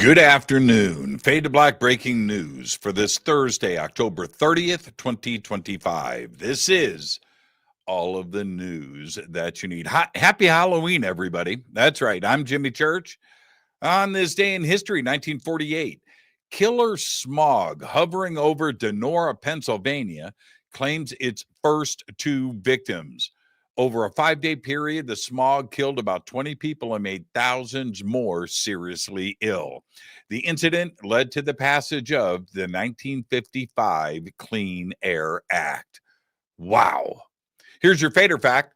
Good afternoon. Fade to Black breaking news for this Thursday, October 30th, 2025. This is all of the news that you need. Happy Halloween, everybody. That's right. I'm Jimmy Church. On this day in history, 1948, killer smog hovering over Donora, Pennsylvania, claims its first two victims. Over a 5-day period, the smog killed about 20 people and made thousands more seriously ill. The incident led to the passage of the 1955 Clean Air Act. Wow. Here's your fader fact.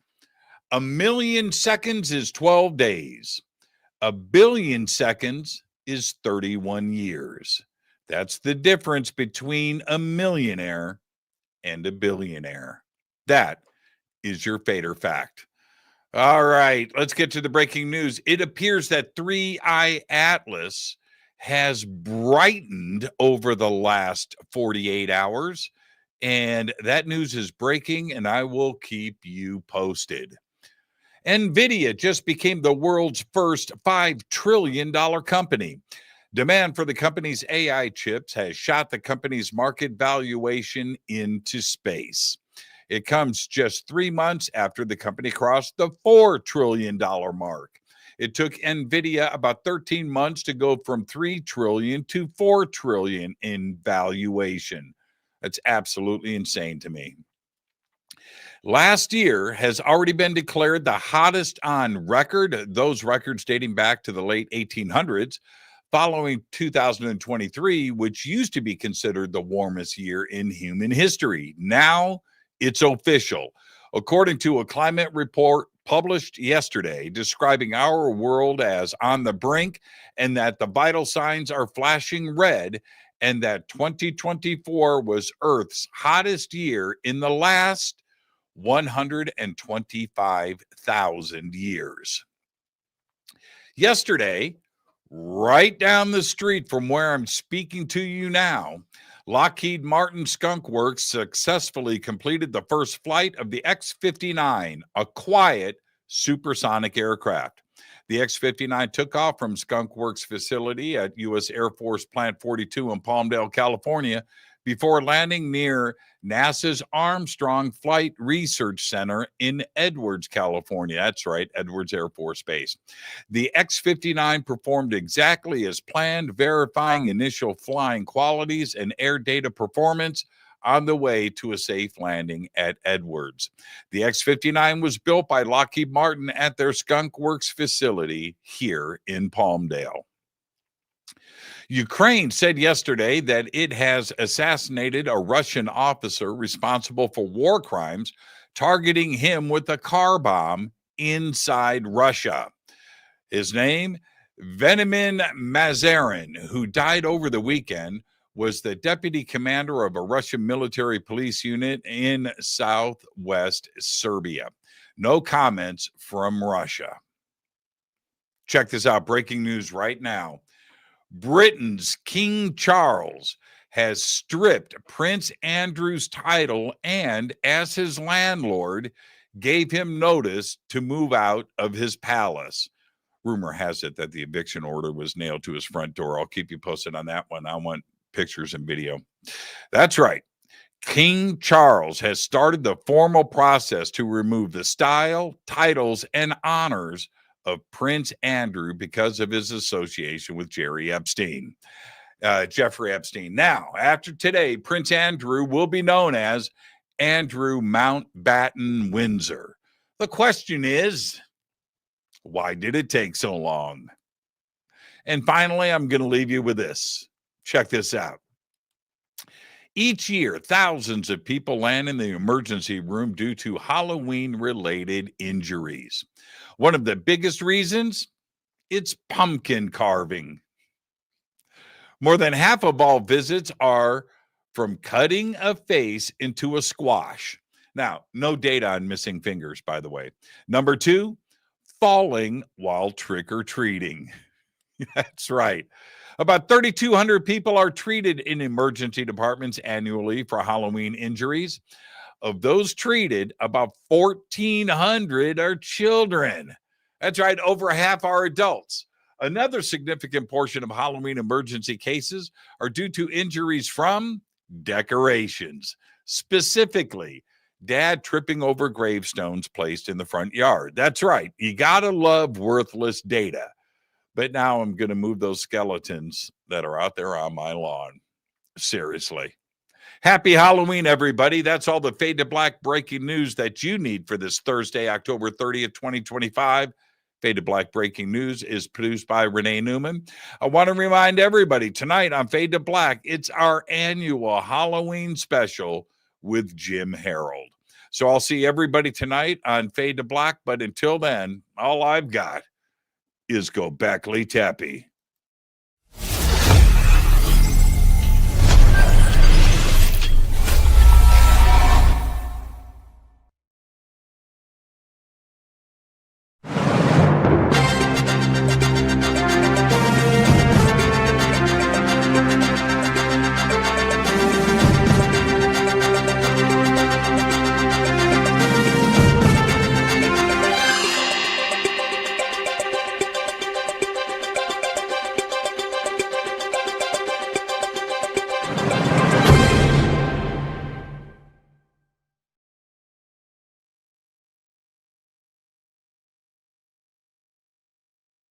1,000,000 seconds is 12 days. 1,000,000,000 seconds is 31 years. That's the difference between a millionaire and a billionaire. That is your fader fact. All right, let's get to the breaking news. It appears that 3i Atlas has brightened over the last 48 hours, and that news is breaking, and I will keep you posted. NVIDIA just became the world's first $5 trillion company. Demand for the company's AI chips has shot the company's market valuation into space. It comes just 3 months after the company crossed the $4 trillion mark. It took NVIDIA about 13 months to go from $3 trillion to $4 trillion in valuation. That's absolutely insane to me. Last year has already been declared the hottest on record, those records dating back to the late 1800s, following 2023, which used to be considered the warmest year in human history. Now, it's official. According to a climate report published yesterday describing our world as on the brink and that the vital signs are flashing red and that 2024 was Earth's hottest year in the last 125,000 years. Yesterday, right down the street from where I'm speaking to you now, Lockheed Martin Skunk Works successfully completed the first flight of the X-59, a quiet supersonic aircraft. The X-59 took off from Skunk Works facility at U.S. Air Force Plant 42 in Palmdale, California, before landing near NASA's Armstrong Flight Research Center in Edwards, California. That's right, Edwards Air Force Base. The X-59 performed exactly as planned, verifying initial flying qualities and air data performance on the way to a safe landing at Edwards. The X-59 was built by Lockheed Martin at their Skunk Works facility here in Palmdale. Ukraine said yesterday that it has assassinated a Russian officer responsible for war crimes, targeting him with a car bomb inside Russia. His name, Veniamin Mazarin, who died over the weekend, was the deputy commander of a Russian military police unit in southwest Serbia. No comments from Russia. Check this out, breaking news right now. Britain's King Charles has stripped Prince Andrew's title and, as his landlord, gave him notice to move out of his palace. Rumor has it that the eviction order was nailed to his front door. I'll keep you posted on that one. I want pictures and video. That's right. King Charles has started the formal process to remove the style, titles, and honors of Prince Andrew because of his association with Jeffrey Epstein. Now, after today, Prince Andrew will be known as Andrew Mountbatten Windsor. The question is, why did it take so long? And finally, I'm going to leave you with this. Check this out. Each year, thousands of people land in the emergency room due to Halloween-related injuries. One of the biggest reasons, it's pumpkin carving. More than half of all visits are from cutting a face into a squash. Now, no data on missing fingers, by the way. Number 2, falling while trick-or-treating. That's right. About 3,200 people are treated in emergency departments annually for Halloween injuries. Of those treated, about 1,400 are children. That's right, over half are adults. Another significant portion of Halloween emergency cases are due to injuries from decorations, specifically dad tripping over gravestones placed in the front yard. That's right. You got to love worthless data. But now I'm going to move those skeletons that are out there on my lawn. Seriously. Happy Halloween, everybody. That's all the Fade to Black breaking news that you need for this Thursday, October 30th, 2025. Fade to Black breaking news is produced by Renee Neumann. I want to remind everybody tonight on Fade to Black, it's our annual Halloween special with Jim Harold. So I'll see everybody tonight on Fade to Black. But until then, all I've got is go Beckley Teppy.